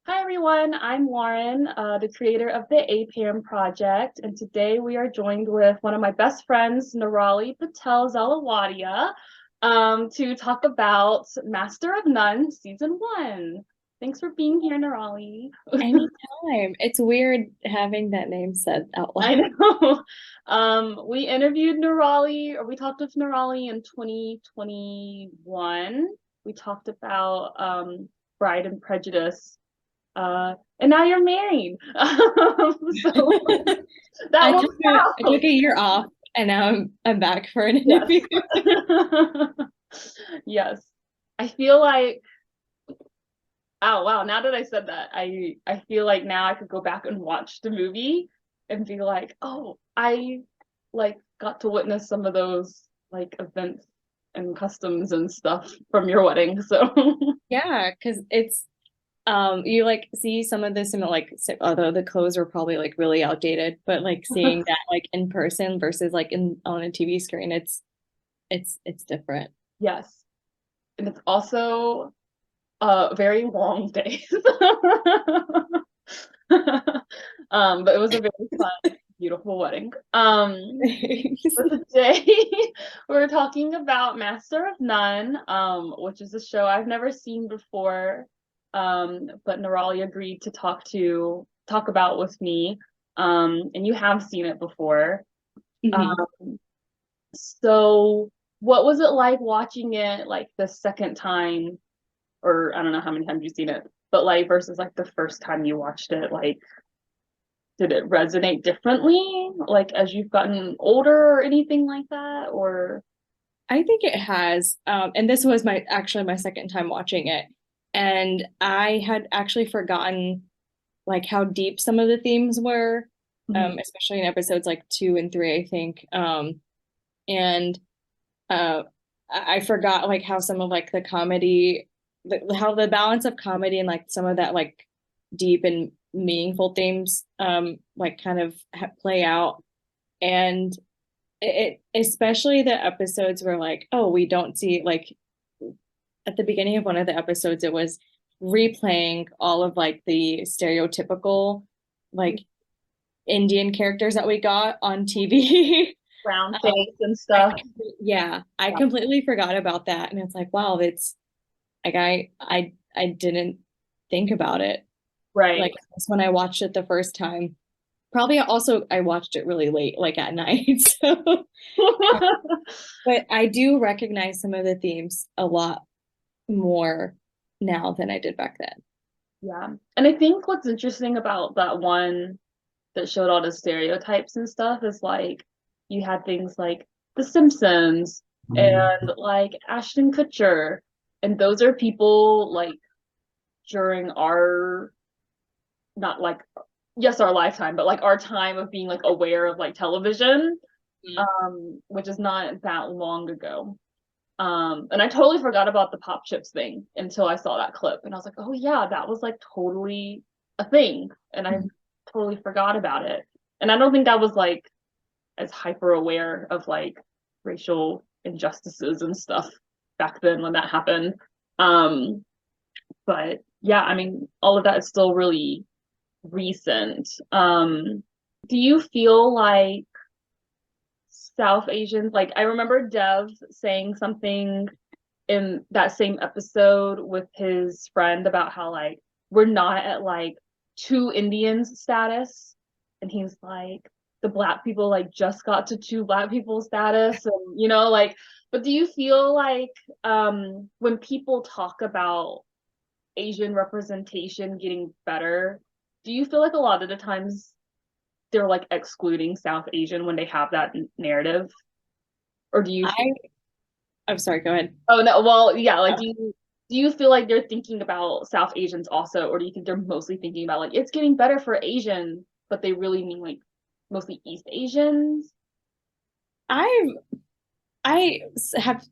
Hi everyone, I'm Lauren, the creator of the APAHM project, and today we are joined with one of my best friends, Nirali Patel Zalawadia, to talk about Master of None Season 1. Thanks for being here, Nirali. Anytime. It's weird having that name said out I loud. know. We interviewed Nirali, or we talked with Nirali in 2021. We talked about Bride and Prejudice, and now you're married. So that works I out. took a year off and now I'm back for an Yes. interview. Yes. I feel like, oh wow, now that I said that, I feel like now I could go back and watch the movie and be like, oh, I like got to witness some of those like events and customs and stuff from your wedding. So Yeah, because it's you like see some of this and although the clothes are probably like really outdated, but like seeing that like in person versus like in on a TV screen, it's different. yes. And it's also very long days. But it was a very fun, beautiful wedding. But today we're talking about Master of None, which is a show I've never seen before. But Nirali agreed to talk about with me. And you have seen it before. Mhm. Um, so what was it like watching it like the second time, or I don't know how many times you've seen it, but like versus like the first time you watched it, like did it resonate differently, like as you've gotten older or anything like that? Or I think it has. And this was my actually my second time watching it. And I had actually forgotten like how deep some of the themes were, Mhm. especially in episodes like 2 and 3, I think. And uh, I forgot like how some of like the comedy, how the balance of comedy and like some of that like deep and meaningful themes, like kind of play out. And especially the episodes where like, oh, we don't see like at the beginning of one of the episodes, it was replaying all of like the stereotypical like Indian characters that we got on TV. Brown Um, face and stuff. yeah, I Yeah. completely forgot about that, and it's like, wow, it's like I didn't think about it Right. like when I watched it the first time. Probably also I watched it really late, like at night. So, but I do recognize some of the themes a lot more now than I did back then. Yeah. And I think what's interesting about that one that showed all the stereotypes and stuff is like you had things like The Simpsons and like Ashton Kutcher. And those are people like during our, not like, yes, our lifetime, but like our time of being like aware of like television, Mm. which is not that long ago. And I totally forgot about the pop chips thing until I saw that clip, and I was like, oh yeah, that was like totally a thing, and I totally forgot about it. And I don't think I was like as hyper aware of like racial injustices and stuff back then when that happened. Um, but yeah, I mean, all of that is still really recent. Do you feel like South Asians, like I remember Dev saying something in that same episode with his friend about how like we're not at like two Indians status, and he's like the black people like just got to two black people status, and like, but do you feel like when people talk about Asian representation getting better, do you feel like a lot of the times they're like excluding South Asian when they have that narrative? Or do you I I'm sorry, go ahead. Oh no, well, yeah, like do you feel like they're thinking about South Asians also, or do you think they're mostly thinking about like it's getting better for Asian, but they really mean like mostly East Asians? I I have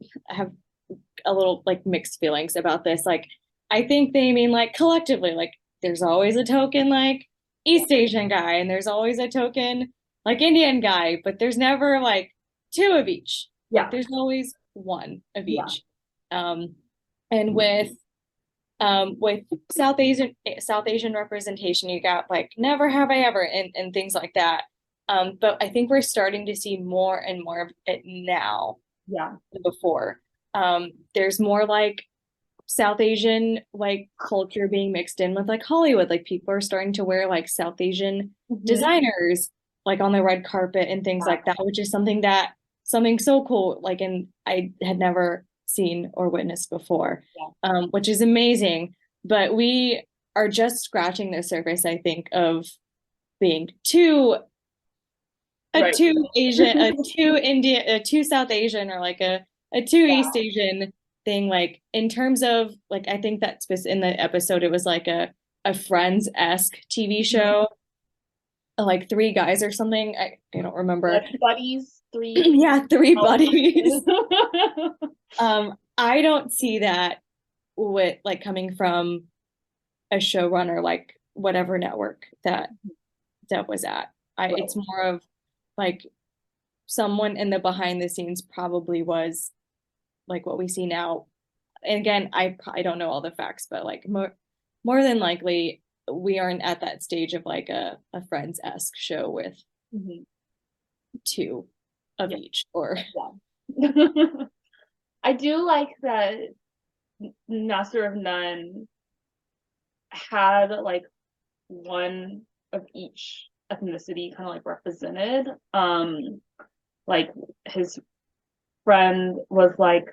a little like mixed feelings about this. Like, I think they mean like collectively, like there's always a token like Yeah. East Asian guy, and there's always a token like Indian guy, but there's never like two of each. Like, Yeah. there's always one of Yeah. each. Um, and with With South Asian representation, you got like Never Have I Ever and things like that. But I think we're starting to see more and more of it now Yeah. than before. There's more like South Asian like culture being mixed in with like Hollywood. Like people are starting to wear like South Asian Hmm. designers like on the red carpet and things like that, which is something so cool. Like, and I had never seen or witnessed before, Yeah. which is amazing. But we are just scratching the surface, I think, of being Right. two Indian, a two South Asian, or like a two East Asian thing. Like in terms of like, I think that's in the episode, it was like a Friends-esque TV Mhm. show, like three guys or something. I don't remember. Best buddies, three. Yeah, three Oh. buddies. I don't see that with like coming from a showrunner like whatever network that was at. It's Right. more of like someone in the behind the scenes probably was like what we see now. And again, I don't know all the facts, but like more than likely we aren't at that stage of like a Friends-esque show with Mhm. two of Yeah. each or Yeah. I do like that Master of None had like one of each ethnicity kind of like represented. Like his friend was like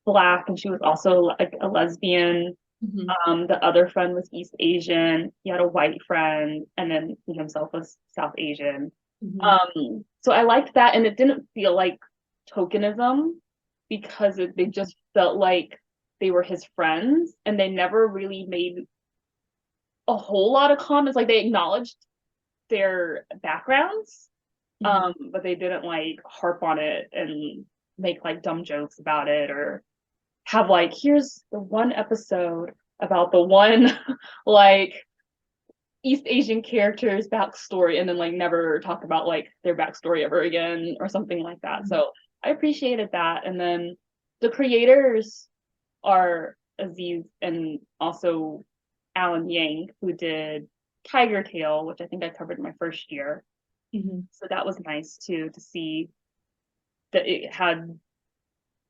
black and she was also like a lesbian. Mhm. The other friend was East Asian. He had a white friend, and then he himself was South Asian. Mhm. So I liked that, and it didn't feel like tokenism because they just felt like they were his friends, and they never really made a whole lot of comments. Like they acknowledged their backgrounds, Mhm. but they didn't like harp on it and make like dumb jokes about it or have like here's the one episode about the one like East Asian character's backstory and then like never talk about like their backstory ever again or something like that. Mhm. So I appreciated that. And then the creators are Aziz and also Alan Yang, who did Tiger Tail, which I think I covered my first year. Mhm. So that was nice too to see that it had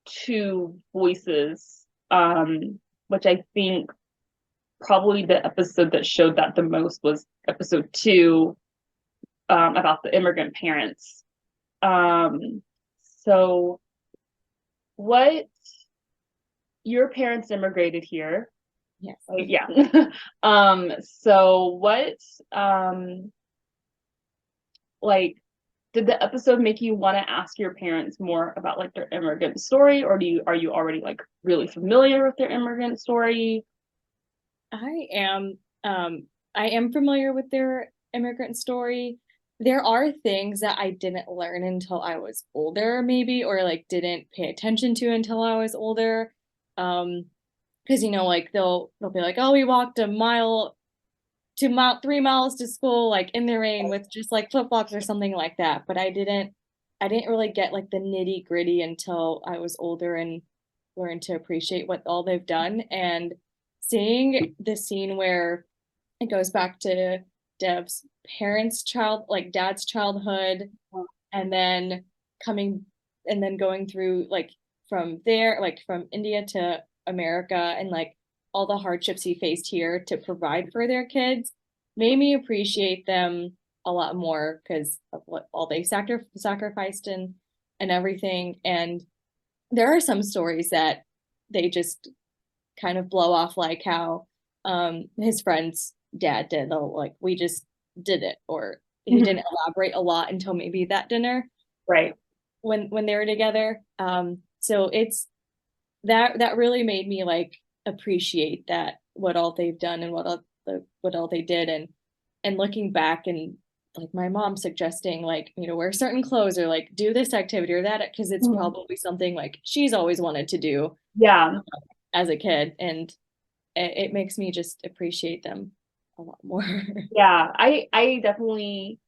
two voices, which I think probably the episode that showed that the most was episode 2, about the immigrant parents. Um, so what your parents immigrated here. Yes. Yeah. So what um like did the episode make you want to ask your parents more about like their immigrant story, or are you already like really familiar with their immigrant story? I am um I am familiar with their immigrant story. There are things that I didn't learn until I was older, maybe, or like didn't pay attention to until I was older. Because like they'll be like, "Oh, we walked a mile 3 miles to school like in the rain with just like flip-flops or something like that." But I didn't really get like the nitty-gritty until I was older and learned to appreciate what all they've done. And seeing the scene where it goes back to Dev's like dad's childhood, and then coming and then going through like from there, like from India to America, and like all the hardships he faced here to provide for their kids made me appreciate them a lot more because of what all they sacrificed and everything. And there are some stories that they just kind of blow off, like how his friend's dad did. Though, like, we just did it, or he Mhm. didn't elaborate a lot until maybe that dinner Right. when they were together. So it's that really made me like appreciate that what all they've done and what all they did. And looking back, and like my mom suggesting like wear certain clothes or like do this activity or that, because it's Mhm. probably something like she's always wanted to do Yeah. as a kid. And it makes me just appreciate them a lot more. Yeah. I definitely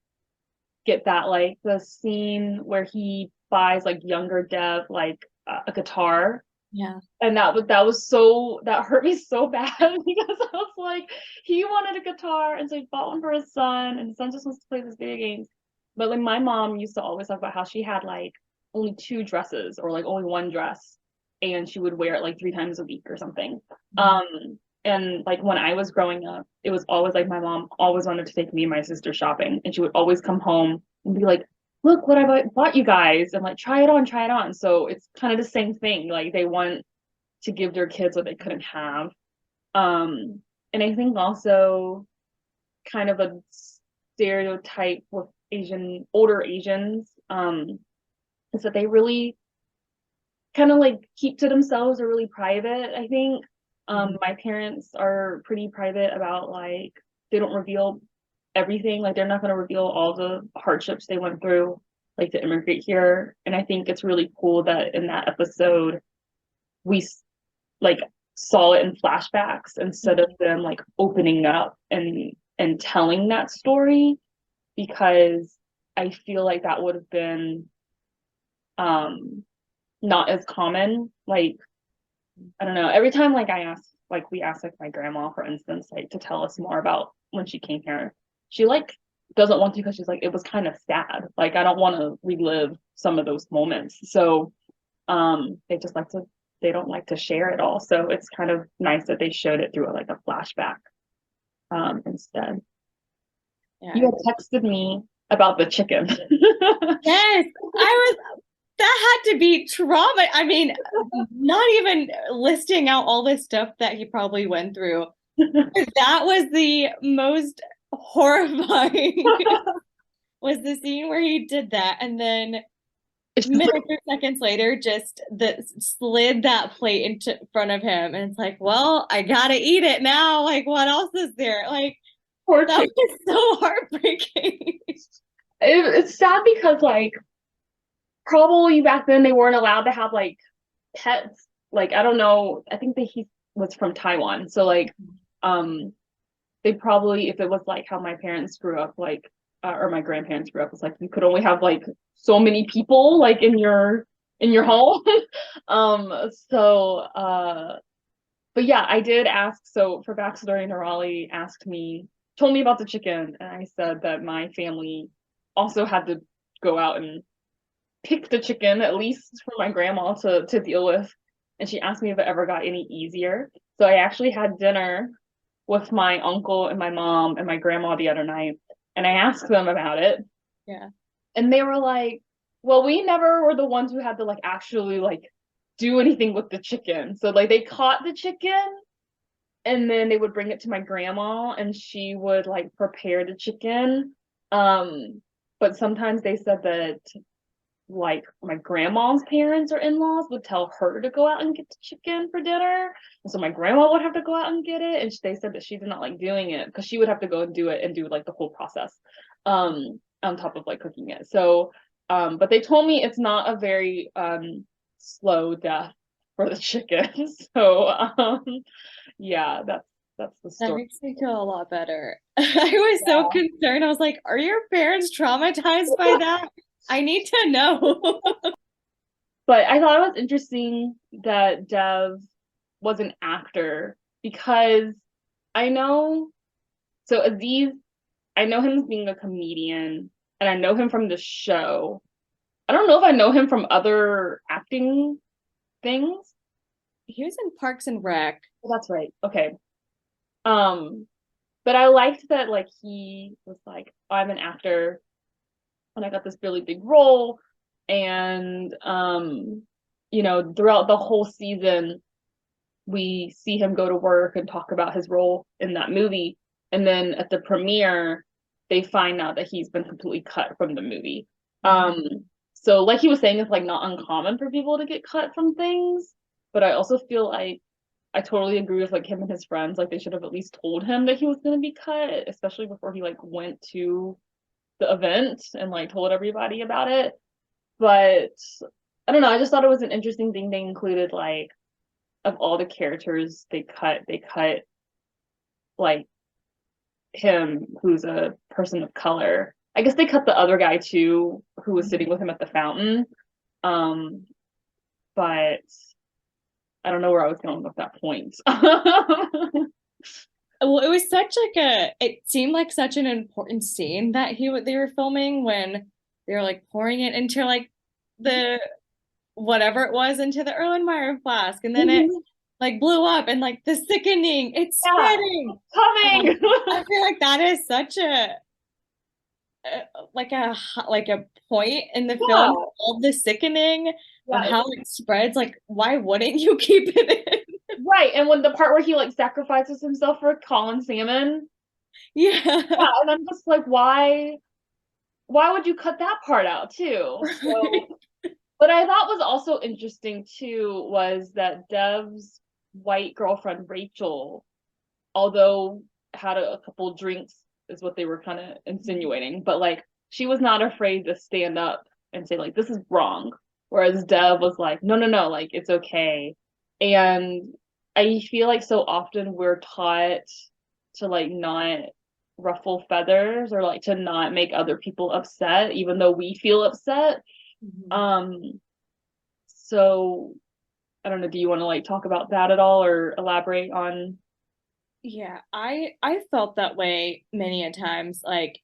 get that, like the scene where he buys like younger Dev like a guitar, Yeah. And that hurt me so bad because I was like, he wanted a guitar, and so he bought one for his son, and his son just wants to play these video games. But like my mom used to always talk about how she had like only two dresses or like only one dress, and she would wear it like 3 times a week or something. And like when I was growing up, it was always like my mom always wanted to take me and my sister shopping, and she would always come home and be like, look what I bought you guys, and like try it on, try it on. So it's kind of the same thing. Like they want to give their kids what they couldn't have. And I think also kind of a stereotype with older Asians, is that they really kind of like keep to themselves or really private, I think. My parents are pretty private about like, they don't reveal everything. Like they're not going to reveal all the hardships they went through, like to immigrate here. And I think it's really cool that in that episode, we like saw it in flashbacks instead of them like opening up and telling that story, because I feel like that would have been not as common. Like I don't know, every time like we asked like my grandma, for instance, like to tell us more about when she came here, she like doesn't want to, because she's like, it was kind of sad, like I don't want to relive some of those moments. So they just like to, they don't like to share it all. So it's kind of nice that they showed it through like a flashback instead. Yeah. You had texted me about the chicken. Yes, I was, that had to be trauma. I mean, not even listing out all this stuff that he probably went through. That was the most horrifying was the scene where he did that, and then minutes or seconds later just slid that plate into front of him, and it's like, well, I gotta eat it now, like what else is there? Like Poor that chicken. was so heartbreaking. It's sad because like probably back then they weren't allowed to have like pets. Like I don't know, I think that he was from Taiwan, so like um they probably, if it was like how my parents grew up, like or my grandparents grew up, it's like you could only have like so many people like in your home. So but yeah, I did ask. So for backstory, Nirali told me about the chicken, and I said that my family also had to go out and pick the chicken, at least for my grandma to deal with. And she asked me if it ever got any easier. So I actually had dinner with my uncle and my mom and my grandma the other night, and I asked them about it. Yeah. And they were like, well, we never were the ones who had to like actually like do anything with the chicken. So like they caught the chicken, and then they would bring it to my grandma, and she would like prepare the chicken. But sometimes they said that like my grandma's parents or in-laws would tell her to go out and get the chicken for dinner, and so my grandma would have to go out and get it, and they said that she did not like doing it because she would have to go and do it and do like the whole process on top of like cooking it. So but they told me it's not a very slow death for the chicken. So yeah, that's the That story. makes me feel a lot better. I was so concerned. I was like, are your parents traumatized by that? I need to know. But I thought it was interesting that Dev was an actor, because I know, so Aziz, I know him as being a comedian, and I know him from the show. I don't know if I know him from other acting things. He was in Parks and Rec. Oh, that's right. Okay. Um, but I liked that like he was like, I'm an actor and I got this really big role. And throughout the whole season, we see him go to work and talk about his role in that movie. And then at the premiere, they find out that he's been completely cut from the movie. So like he was saying, it's like not uncommon for people to get cut from things. But I also feel like I totally agree with like him and his friends. Like they should have at least told him that he was gonna be cut, especially before he like went to the event and like told everybody about it. But I don't know, I just thought it was an interesting thing they included, like of all the characters they cut like him, who's a person of color. I guess they cut the other guy too, who was sitting with him at the fountain. But I don't know where I was going with that point. Well, it was such like it seemed like such an important scene that they were filming when they were like pouring it into like the whatever it was into the Erlenmeyer flask, and then it Mhm. like blew up and like the sickening, it's Yeah, spreading. coming. I feel like that is such like a point in the Yeah, film of the sickening of yeah, how it spreads. Like, why wouldn't you keep it in? right. And when the part where he like sacrifices himself for Colin Salmon, yeah, Yeah. and I'm just like, why would you cut that part out too? So, what I thought was also interesting too was that Dev's white girlfriend Rachel, although had a couple drinks, is what they were kind of insinuating, but like she was not afraid to stand up and say like this is wrong, whereas Dev was like no no no like it's okay, and I feel like so often we're taught to like not ruffle feathers or like to not make other people upset even though we feel upset. Mhm. um so I don't know, do you want to like talk about that at all or elaborate on? Yeah, I felt that way many a times, like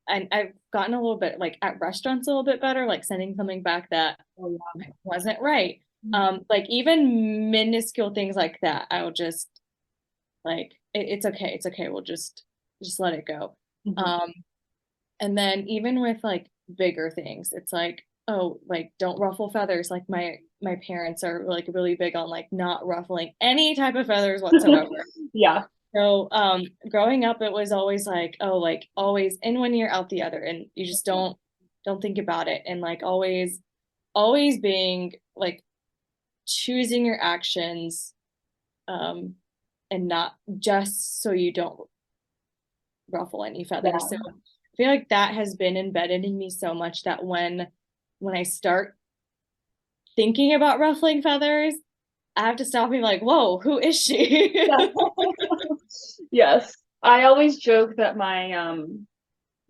and I've gotten a little bit like at restaurants a little bit better, like sending something back that Oh, yeah. wasn't right. Mhm. Like even minuscule things like that, I'll just like it's okay, it's okay. We'll just let it go. Mhm. Um, and then even with like bigger things, it's like, oh, like don't ruffle feathers. Like my parents are like really big on like not ruffling any type of feathers whatsoever. Yeah. So growing up it was always like, oh, like always in one ear out the other, and you just don't think about it, and like always being like choosing your actions um and not just so you don't ruffle any feathers. So Yeah. I feel like that has been embedded in me so much that when I start thinking about ruffling feathers, I have to stop and be like, whoa, who is she? Yeah. Yes. I always joke that my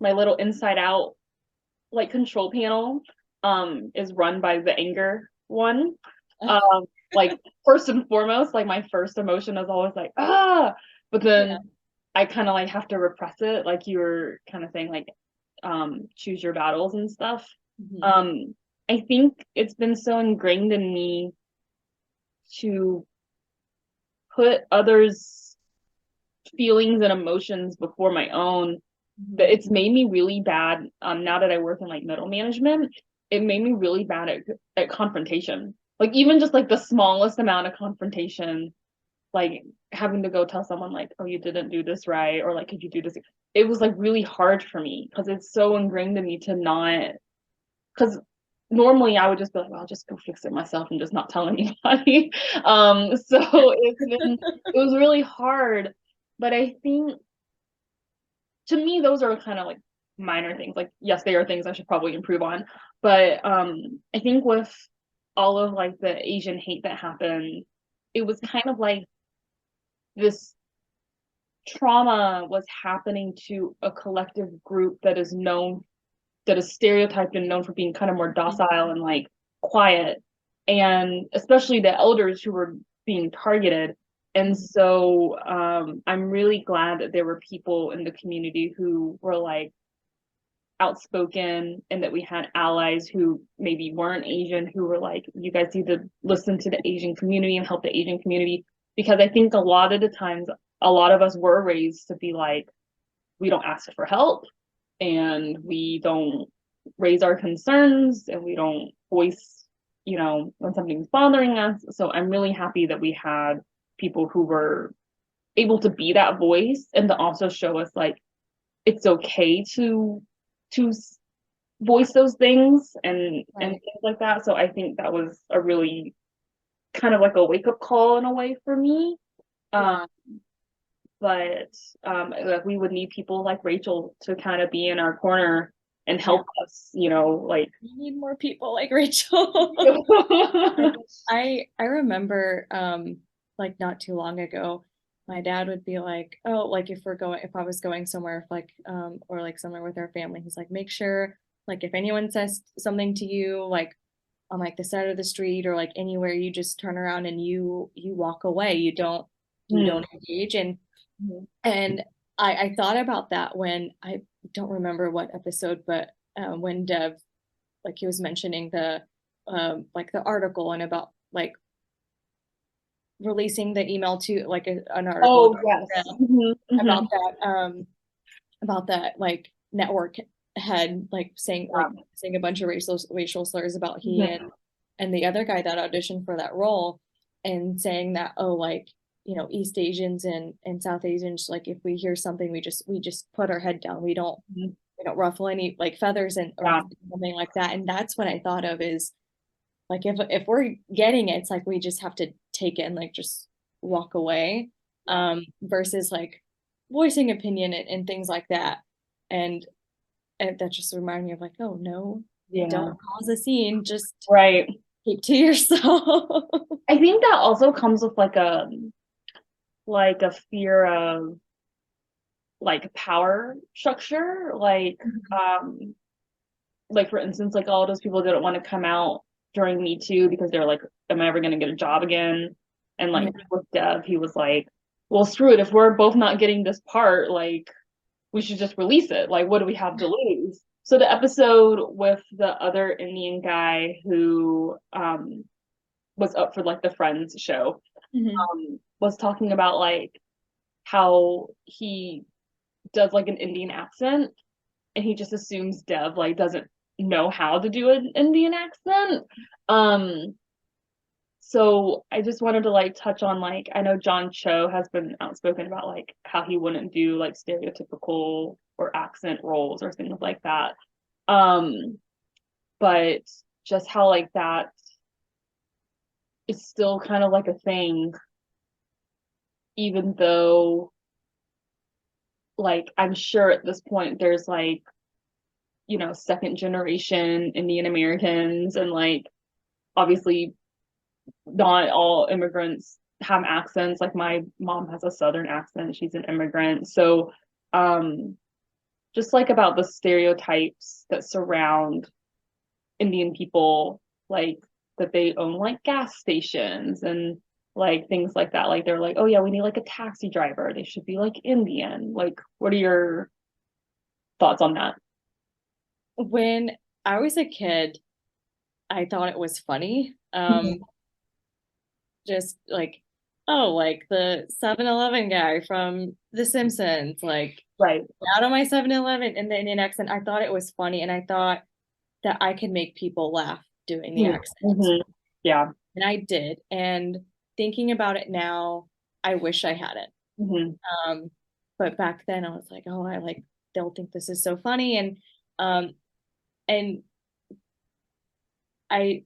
little inside out like control panel is run by the anger one. Um like first and foremost, like my first emotion is always like ah, but Yeah. then I kind of like have to repress it like you were kind of saying like choose your battles and stuff. Mhm. Um I think it's been so ingrained in me to put others' feelings and emotions before my own that Mhm. it's made me really bad. Now that I work in like middle management, it made me really bad at confrontation. Like even just like the smallest amount of confrontation, like having to go tell someone like, oh, you didn't do this right, or like, could you do this? It was like really hard for me because it's so ingrained in me to not, because normally I would just be like, well, I'll just go fix it myself and just not tell anybody. So it was really hard, but I think to me those are kind of like minor things. Like yes, they are things I should probably improve on, but I think with all of like the Asian hate that happened, it was kind of like this trauma was happening to a collective group that is stereotyped and known for being kind of more docile and like quiet, and especially the elders who were being targeted. And so I'm really glad that there were people in the community who were like outspoken and that we had allies who maybe weren't Asian who were like, you guys need to listen to the Asian community and help the Asian community. Because I think a lot of the times, a lot of us were raised to be like, we don't ask for help and we don't raise our concerns and we don't voice, when something's bothering us. So I'm really happy that we had people who were able to be that voice and to also show us like it's okay to voice those things and Right. things like that. So I think that was a really kind of like a wake up call in a way for me. Um, Yeah. but like we would need people like Rachel to kind of be in our corner and Yeah. help us, like We need more people like Rachel. Like I remember like not too long ago, my dad would be like, oh, like if I was going somewhere if like or like somewhere with our family, he's like, make sure like if anyone says something to you, like on like the side of the street or like anywhere, you just turn around and you walk away. You don't engage. Mhm. And I thought about that when I don't remember what episode, but when Dev, like he was mentioning the like the article and about like releasing the email to like an article Oh, about yes. about about that like network head Yeah. saying a bunch of racial slurs about he Mhm. and the other guy that auditioned for that role, and saying that, oh, like, East Asians and South Asians, like if we hear something, we just put our head down. Mhm. We don't ruffle any like feathers and or Yeah. something like that. And that's what I thought of is like if we're getting it, it's like we just have to take it and like just walk away, Yeah. versus like voicing opinion and things like that. And, that just reminded me of like, oh no, Yeah. don't cause a scene, just Right. keep to yourself. I think that also comes with like a fear of like power structure. Like for instance, like all those people didn't want to come out during Me Too because they're like, am I ever gonna get a job again? And Yeah. like with Dev, he was like, well, screw it. If we're both not getting this part, like we should just release it. Like, what do we have to lose? So the episode with the other Indian guy who was up for like the Friends show Mhm. was talking about like how he does like an Indian accent and he just assumes Dev like doesn't know how to do an Indian accent. Um, so I just wanted to like touch on like I know John Cho has been outspoken about like how he wouldn't do like stereotypical or accent roles or things like that. Um, but just how like that is still kind of like a thing, even though like I'm sure at this point there's like, second generation Indian Americans and like obviously not all immigrants have accents. Like my mom has a southern accent, she's an immigrant. So um just like about the stereotypes that surround Indian people, like that they own like gas stations and like things like that. Like they're like, oh yeah, we need like a taxi driver. They should be like Indian. Like, what are your thoughts on that? When I was a kid, I thought it was funny. Mhm. Just like, oh, like the 7-Eleven guy from The Simpsons, like Right. out of my 7-Eleven in the Indian accent. I thought it was funny, and I thought that I could make people laugh doing the accent. Mm-hmm. Yeah. And I did. And thinking about it now, I wish I hadn't. Mm-hmm. Um, but back then I was like, oh, I like they'll think this is so funny. Um and I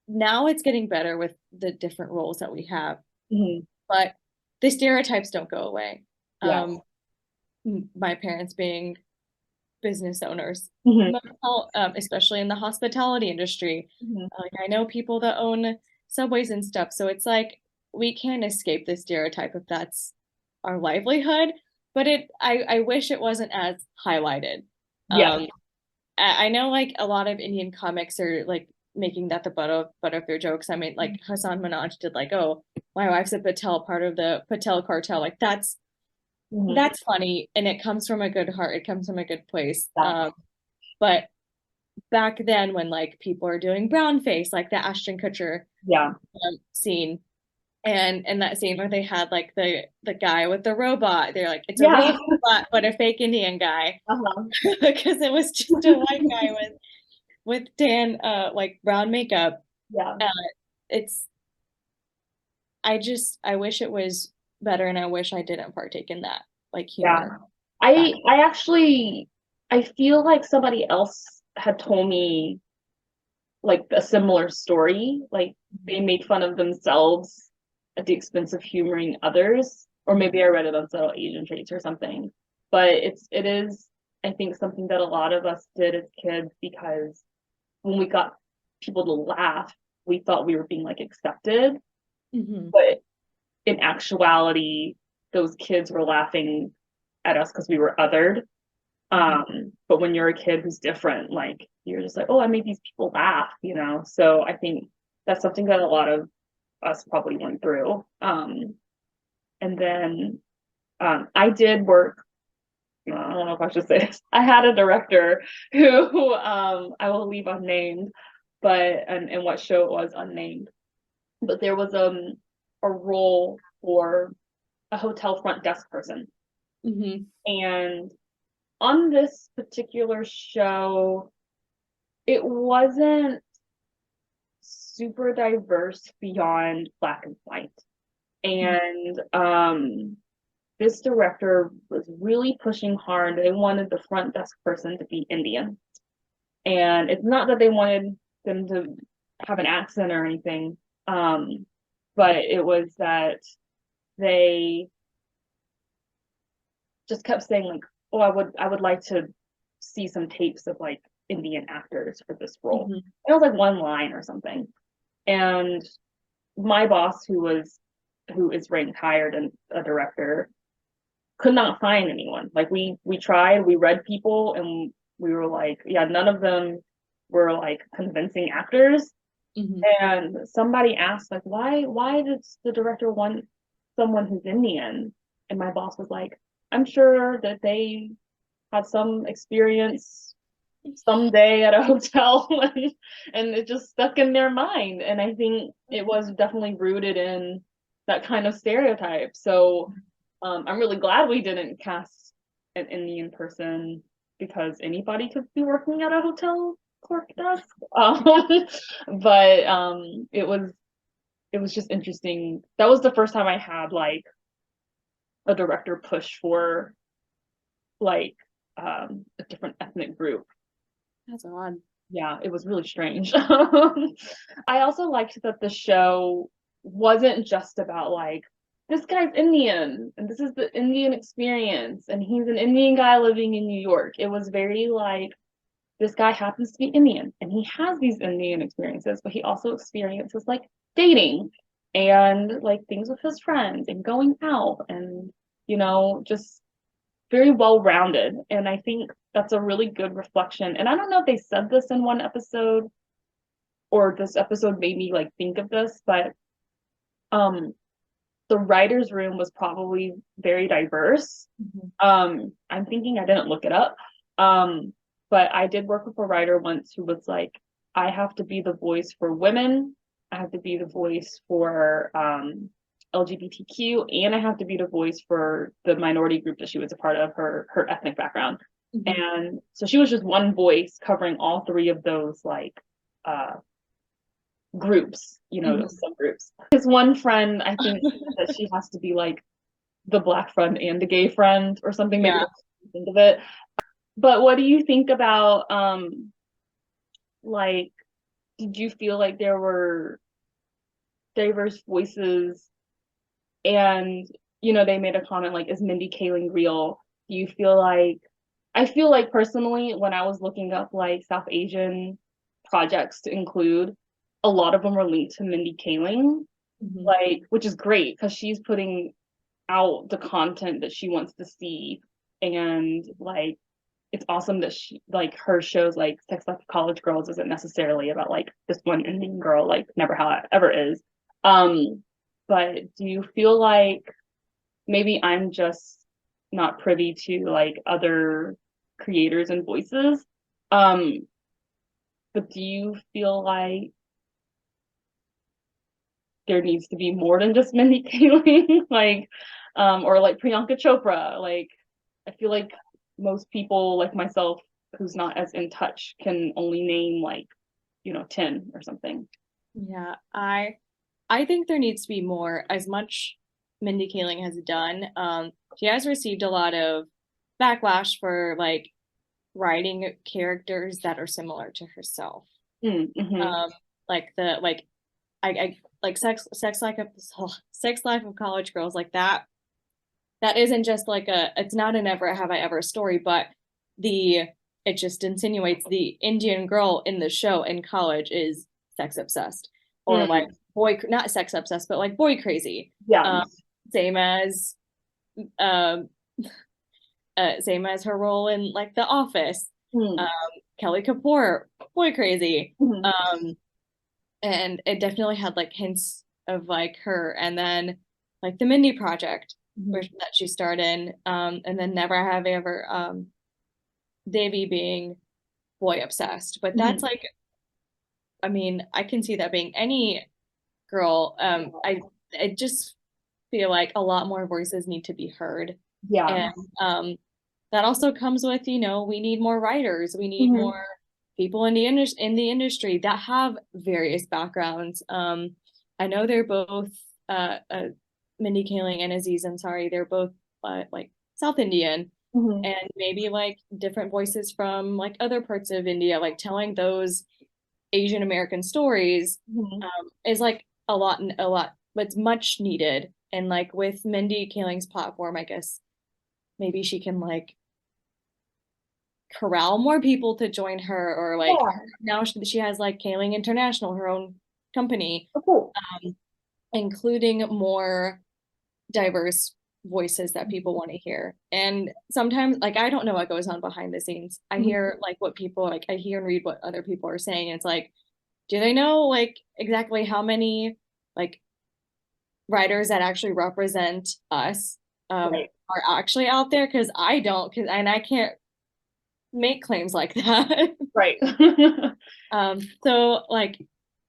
now it's getting better with the different roles that we have, Mm-hmm. but the stereotypes don't go away. Yeah. My parents being business owners, Mm-hmm. especially in the hospitality industry. Mm-hmm. Like I know people that own subways and stuff, so it's like we can't escape the stereotype if that's our livelihood. But I wish it wasn't as highlighted. Yeah. Um, I know like a lot of Indian comics are like making that the butt of their jokes. I mean, like Hassan Minaj did like, oh, my wife's a Patel, part of the Patel cartel. Like Mm-hmm. that's funny, and it comes from a good heart. It comes from a good place. Yeah. But back then, when like people are doing brown face, like the Ashton Kutcher Yeah. scene, and that scene where they had like the guy with the robot, they're like, it's a Yeah. real robot, but a fake Indian guy, Uh-huh. because it was just a white guy with tan like brown makeup. Yeah. Uh, it's I wish it was better, and I wish I didn't partake in that like Yeah. humor back. I actually I feel like somebody else had told me like a similar story. Like they made fun of themselves at the expense of humoring others. Or maybe I read it on Subtle Asian Traits or something. But it is, I think, something that a lot of us did as kids because when we got people to laugh, we thought we were being like accepted. Mhm. But in actuality, those kids were laughing at us because we were othered. But when you're a kid who's different, like you're just like, oh, I made these people laugh, you know? So I think that's something that a lot of us probably went through. And then I did work, I don't know if I should say this. I had a director who I will leave unnamed, but and what show it was unnamed. But there was a role for a hotel front desk person. Mm-hmm. And on this particular show, it wasn't super diverse beyond black and white. And this director was really pushing hard. They wanted the front desk person to be Indian. And it's not that they wanted them to have an accent or anything, but it was that they just kept saying like, oh, I would like to see some tapes of like Indian actors for this role. Mm-hmm. And it was like one line or something. And my boss, who is ranked higher than a director, could not find anyone. Like we tried, we read people, and we were like, yeah, none of them were like convincing actors. Mm-hmm. And somebody asked like, why does the director want someone who's Indian? And my boss was like, I'm sure that they had some experience someday at a hotel and it just stuck in their mind. And I think it was definitely rooted in that kind of stereotype. So I'm really glad we didn't cast an Indian person because anybody could be working at a hotel clerk desk. But it was just interesting. That was the first time I had like a director push for like a different ethnic group. That's odd. Yeah, it was really strange. I also liked that the show wasn't just about like this guy's Indian and this is the Indian experience and he's an Indian guy living in New York. It was very like this guy happens to be Indian and he has these Indian experiences, but he also experiences like dating and like things with his friends and going out and just very well rounded. And I think that's a really good reflection. And I don't know if they said this in one episode or this episode made me like think of this, but the writer's room was probably very diverse. I'm thinking I didn't look it up. But I did work with a writer once who was like, I have to be the voice for women. I have to be the voice for LGBTQ, and I have to be the voice for the minority group that she was a part of, her ethnic background. And so she was just one voice covering all three of those like groups, subgroups. His one friend, I think that she has to be like the black friend and the gay friend or something, maybe think of it. But what do you think about like did you feel like there were diverse voices and they made a comment like, is Mindy Kaling real? Do you feel like I feel like personally when I was looking up like South Asian projects to include, a lot of them were linked to Mindy Kaling, like, which is great because she's putting out the content that she wants to see. And like it's awesome that she like her shows like Sex Life of College Girls isn't necessarily about like this one Indian girl, like never how it ever is. But do you feel like maybe I'm just not privy to like other creators and voices? But do you feel like there needs to be more than just Mindy Kaling, like, or like Priyanka Chopra? Like, I feel like most people like myself who's not as in touch can only name like 10 or something. Yeah, I think there needs to be more. As much Mindy Kaling has done, she has received a lot of backlash for like writing characters that are similar to herself. Mm-hmm. Like the I like sex life of college girls, like that isn't just like it's not an ever have I ever story, but it just insinuates the Indian girl in the show in college is sex obsessed or like boy, not sex obsessed, but like boy crazy. Yeah. Same as um same as her role in like The Office. Hmm. Um, Kelly Kapoor, boy crazy. Mhm. And it definitely had like hints of like her, and then like the Mindy Project, Mhm. where that she starred in, and then Never Have I Ever, Davy being boy obsessed. But that's Mhm. like, I mean, I can see that being any girl. I just feel like a lot more voices need to be heard. Yeah. And that also comes with, we need more writers. We need Mhm. more people in the industry that have various backgrounds. I know they're both Mindy Kaling and Aziz Ansari, they're both like South Indian, Mhm. and maybe like different voices from like other parts of India, like telling those Asian American stories Mhm. is like a lot, but it's much needed. And like with Mindy Kaling's platform, I guess maybe she can like corral more people to join her, or like Yeah. now she has like Kaling International, her own company, Oh, cool. including more diverse voices that people want to hear. And sometimes like I don't know what goes on behind the scenes. I Mhm. hear like what people like I hear and read what other people are saying. And it's like, do they know like exactly how many like writers that actually represent us Right. are actually out there? Because I don't, and I can't make claims like that. Right. So like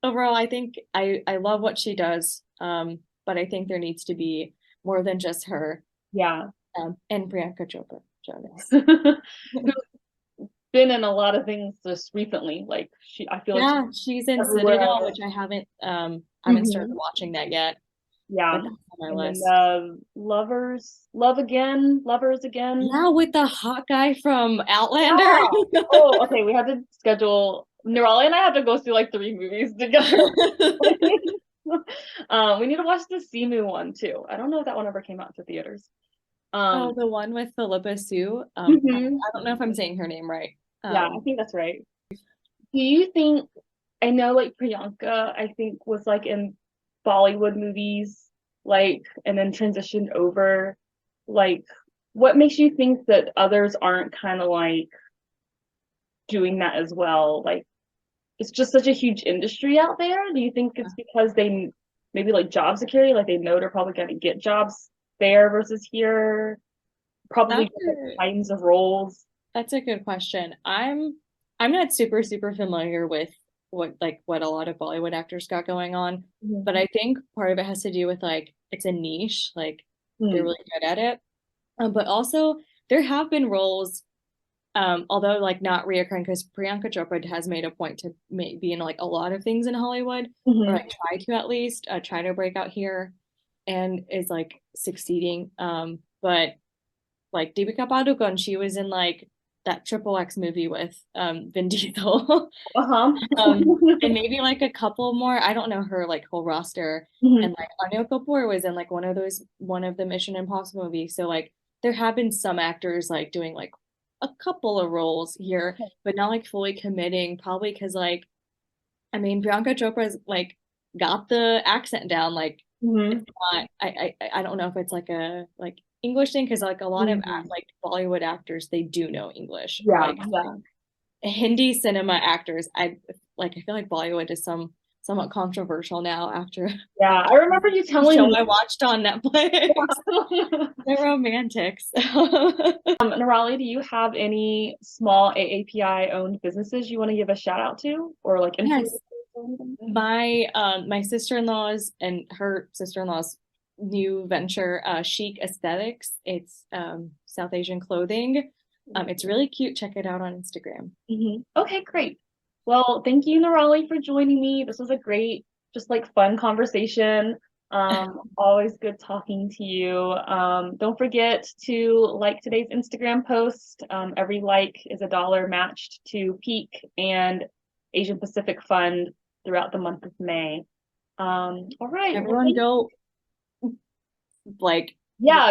overall, I think I love what she does, but I think there needs to be more than just her, Yeah. and Priyanka Chopra Jonas. Who's been in a lot of things just recently. Like I feel like she's Yeah, she's in everywhere. Citadel, which I haven't started Mhm. watching that yet, Yeah. but that's on my And then list. Lovers again. Yeah, with the hot guy from Outlander. Yeah. Oh, okay. We had to schedule. Nirali and I have to go see like 3 movies together. We need to watch the Simu one too. I don't know if that one ever came out to theaters. Oh, Um, the one with Philippa Sue. mhm. I don't know if I'm saying her name right. Yeah, I think that's right. Do you think, I know like Priyanka, I think was like in Bollywood movies, like, and then transitioned over. Like, what makes you think that others aren't kind of like doing that as well? Like, it's just such a huge industry out there. Do you think it's because they maybe like job security, like they know they're probably going to get jobs there versus here, probably That's different a, kinds of roles? that's a good question. I'm not super familiar with what a lot of Bollywood actors got going on, Mhm. but I think part of it has to do with like it's a niche, like they're Hmm. really good at it. But also there have been roles, although like not reoccurring, because Priyanka Chopra has made a point to be in like a lot of things in Hollywood, or Mhm. like try to at least try to break out here, and is like succeeding. But like Deepika Padukone, she was in like that Triple X movie with Vin Diesel. Uh-huh. And maybe like a couple more. I don't know her like whole roster. Mhm. And like Anil Kapoor was in like one of the Mission Impossible movies. So like there have been some actors like doing like a couple of roles here, but not like fully committing, probably because like I mean Priyanka Chopra's like got the accent down. Like it's Mhm. not, I don't know if it's like a like English thing, because like a lot of Mhm. like Bollywood actors, they do know English, or Yeah, like yeah. Hindi cinema actors. I feel like Bollywood is somewhat controversial now after Yeah, I remember you the show telling I me. watched on Netflix. The Romantics. Nirali, do you have any small AAPI owned businesses you want to give a shout out to or like influencers Yes, or anything? my sister-in-law's and her sister-in-law's new venture, Chic Aesthetics. It's South Asian clothing. It's really cute. Check it out on Instagram. Okay, great. Well, thank you, Nirali, for joining me. This was a great, just like fun conversation. Always good talking to you. Don't forget to like today's Instagram post. Every like is $1 matched to Peak and Asian Pacific Fund throughout the month of May. All right. Well, Everyone thank go like yeah.